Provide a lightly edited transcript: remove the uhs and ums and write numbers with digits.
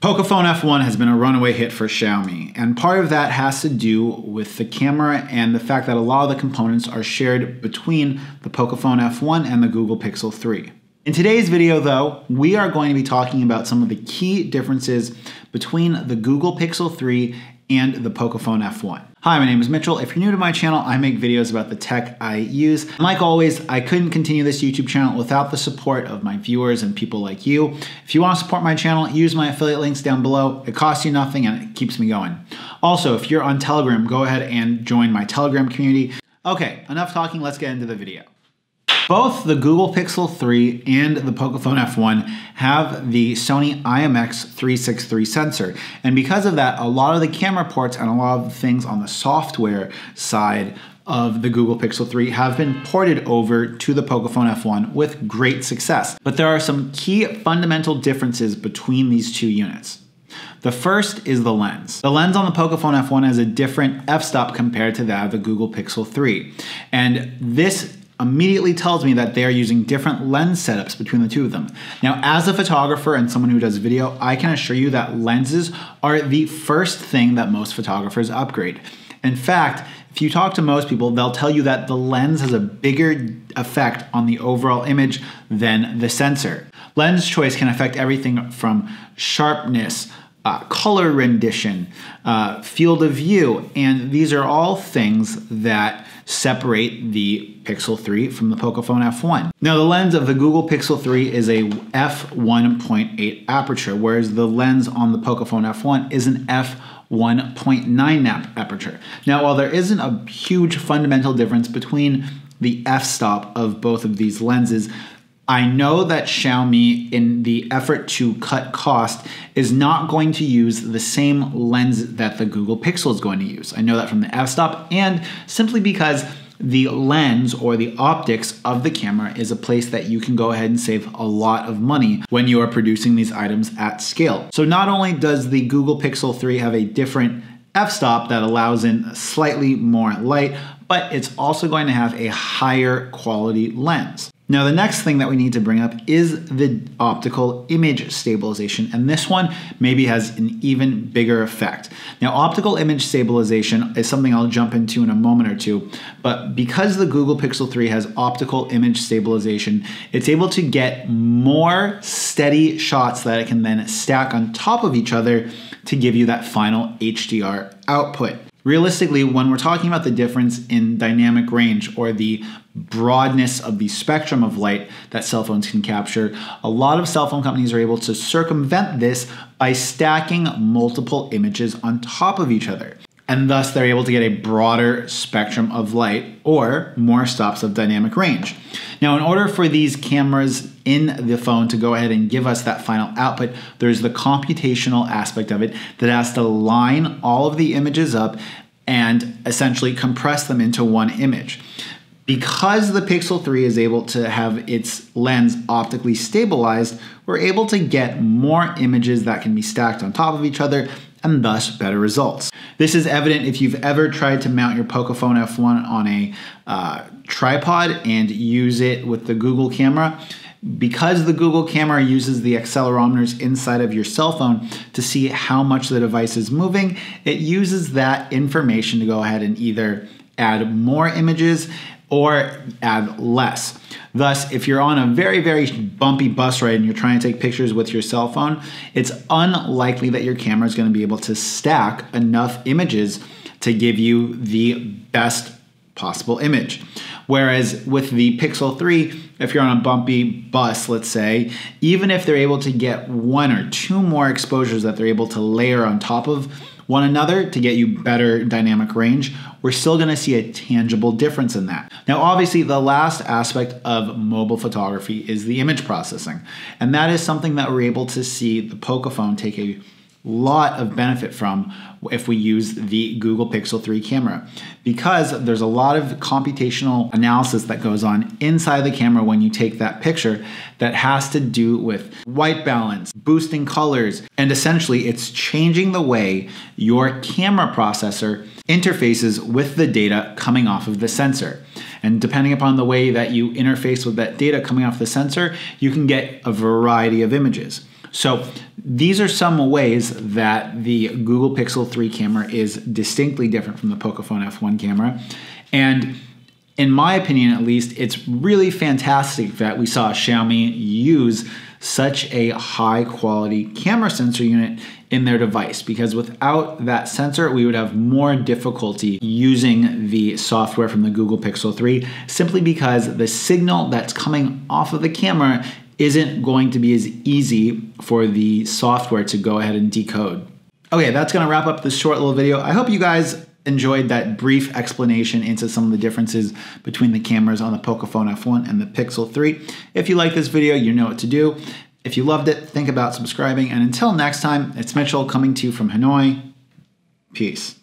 Pocophone F1 has been a runaway hit for Xiaomi, and part of that has to do with the camera and the fact that a lot of the components are shared between the Pocophone F1 and the Google Pixel 3. In today's video though, we are going to be talking about some of the key differences between the Google Pixel 3 and the Pocophone F1. Hi, my name is Mitchell. If you're new to my channel, I make videos about the tech I use. And like always, I couldn't continue this YouTube channel without the support of my viewers and people like you. If you want to support my channel, use my affiliate links down below. It costs you nothing and it keeps me going. Also, if you're on Telegram, go ahead and join my Telegram community. Okay, enough talking, let's get into the video. Both the Google Pixel 3 and the Pocophone F1 have the Sony IMX363 sensor. And because of that, a lot of the camera ports and a lot of the things on the software side of the Google Pixel 3 have been ported over to the Pocophone F1 with great success. But there are some key fundamental differences between these two units. The first is the lens. The lens on the Pocophone F1 has a different f-stop compared to that of the Google Pixel 3. And this immediately tells me that they are using different lens setups between the two of them. Now, as a photographer and someone who does video, I can assure you that lenses are the first thing that most photographers upgrade. In fact, if you talk to most people, they'll tell you that the lens has a bigger effect on the overall image than the sensor. Lens choice can affect everything from sharpness, color rendition, field of view, and these are all things that separate the Pixel 3 from the Pocophone F1. Now, the lens of the Google Pixel 3 is a f1.8 aperture, whereas the lens on the Pocophone F1 is an f1.9 aperture. Now, while there isn't a huge fundamental difference between the f-stop of both of these lenses, I know that Xiaomi, in the effort to cut cost, is not going to use the same lens that the Google Pixel is going to use. I know that from the f-stop, and simply because the lens or the optics of the camera is a place that you can go ahead and save a lot of money when you are producing these items at scale. So not only does the Google Pixel 3 have a different f-stop that allows in slightly more light, but it's also going to have a higher quality lens. Now, the next thing that we need to bring up is the optical image stabilization, and this one maybe has an even bigger effect. Now, optical image stabilization is something I'll jump into in a moment or two, but because the Google Pixel 3 has optical image stabilization, it's able to get more steady shots that it can then stack on top of each other to give you that final HDR output. Realistically, when we're talking about the difference in dynamic range or the broadness of the spectrum of light that cell phones can capture, a lot of cell phone companies are able to circumvent this by stacking multiple images on top of each other. And thus they're able to get a broader spectrum of light or more stops of dynamic range. Now, in order for these cameras in the phone to go ahead and give us that final output, there's the computational aspect of it that has to line all of the images up and essentially compress them into one image. Because the Pixel 3 is able to have its lens optically stabilized, we're able to get more images that can be stacked on top of each other and thus better results. This is evident if you've ever tried to mount your Pocophone F1 on a tripod and use it with the Google camera. Because the Google camera uses the accelerometers inside of your cell phone to see how much the device is moving, it uses that information to go ahead and either add more images or add less. Thus, if you're on a very, very bumpy bus ride and you're trying to take pictures with your cell phone, it's unlikely that your camera is going to be able to stack enough images to give you the best possible image. Whereas with the Pixel 3, if you're on a bumpy bus, let's say, even if they're able to get one or two more exposures that they're able to layer on top of one another to get you better dynamic range, we're still going to see a tangible difference in that. Now, obviously, the last aspect of mobile photography is the image processing. And that is something that we're able to see the Pocophone take a lot of benefit from if we use the Google Pixel 3 camera, because there's a lot of computational analysis that goes on inside the camera when you take that picture that has to do with white balance, boosting colors, and essentially it's changing the way your camera processor interfaces with the data coming off of the sensor. And depending upon the way that you interface with that data coming off the sensor, you can get a variety of images. So these are some ways that the Google Pixel 3 camera is distinctly different from the Pocophone F1 camera. And in my opinion, at least, it's really fantastic that we saw Xiaomi use such a high quality camera sensor unit in their device, because without that sensor, we would have more difficulty using the software from the Google Pixel 3, simply because the signal that's coming off of the camera isn't going to be as easy for the software to go ahead and decode. Okay, that's gonna wrap up this short little video. I hope you guys enjoyed that brief explanation into some of the differences between the cameras on the Pocophone F1 and the Pixel 3. If you like this video, you know what to do. If you loved it, think about subscribing. And until next time, it's Mitchell coming to you from Hanoi. Peace.